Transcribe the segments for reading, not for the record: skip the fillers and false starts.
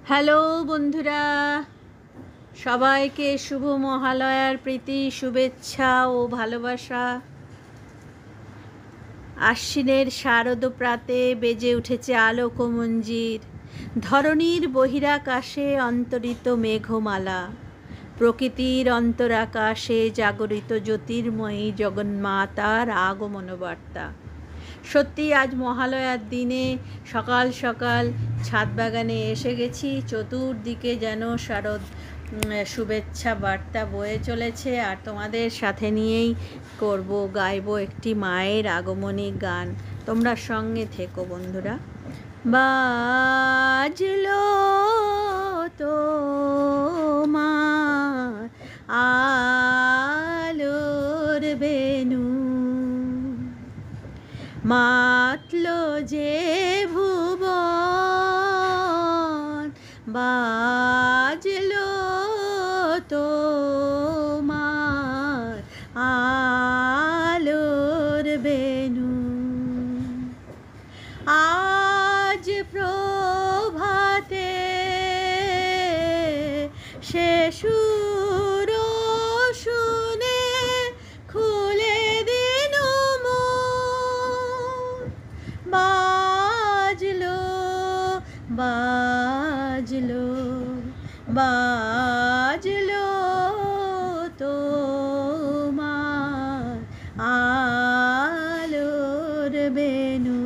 Hello বন্ধুরা, সবাইকে শুভ মহালয়ার প্রীতি শুভেচ্ছা ও ভালোবাসা। আশ্বিনের শারদ প্রাতে বেজে উঠেছে আলোক মঞ্জির। ধরণীর বহিরাকাশে অন্তরিত মেঘমালা, প্রকৃতির অন্তরাকাশে জাগরিত জ্যোতির্ময়ী জগন্মাতার আগমন বার্তা। সত্যি আজ মহালয়ার দিনে সকাল সকাল ছাদ বাগানে এসে গেছি। চতুর্দিকে যেন শারদ শুভেচ্ছা বার্তা বয়ে চলেছে, আর তোমাদের সাথে নিয়েই গাইবো একটি মায়ের আগমনী গান। তোমরা সঙ্গে থেকো বন্ধুরা। বাজলো তোমার আলোর বেনু, মাতলো যে ভুবন, বাজলো তোমার আলোর বেনু। আজ প্রভাতে সে সুর শুনে খুলে দিন মন। বাজলো বাজলো বাজলো তোমার আলোর বেনু।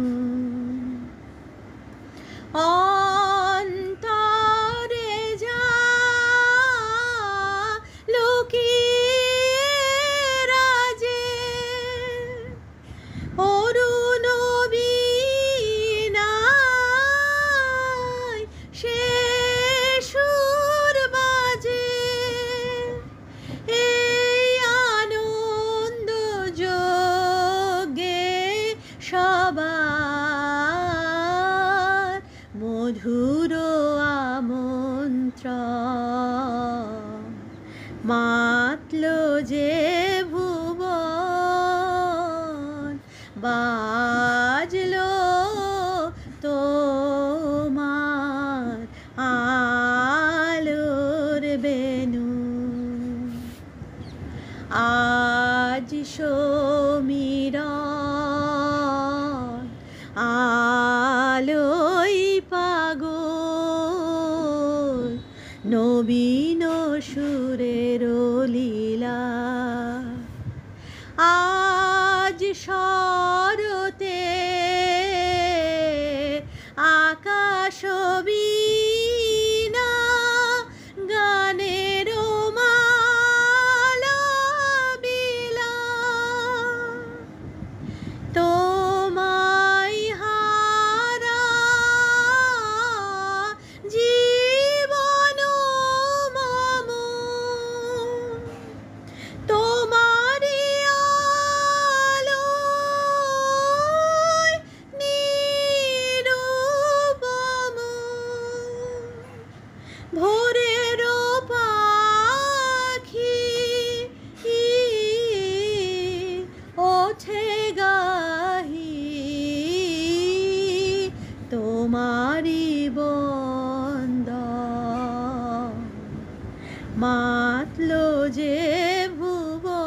অন্তরে যা লুকিয়ে রাজে, অরুণ বীণায় সে সুর বাজে। এই আনন্দ যোগে সবার মধুর আমন্ত্রণ, মাতলো যে ভুবন, বাজলো তোমার আলোর বেনু। আজ সমীরণ আলোয় পাগল, নবীন সুরের লীলা। আজ শরতে আকাশ বীণা গানের মালা বিলা। তোমায় হারা জীবন মম, তোমারি আলোয় নিরুপম। ভোরের পাখি ওঠে গাহি, তোমারি বন্দন, মাতলো যে ভুবন,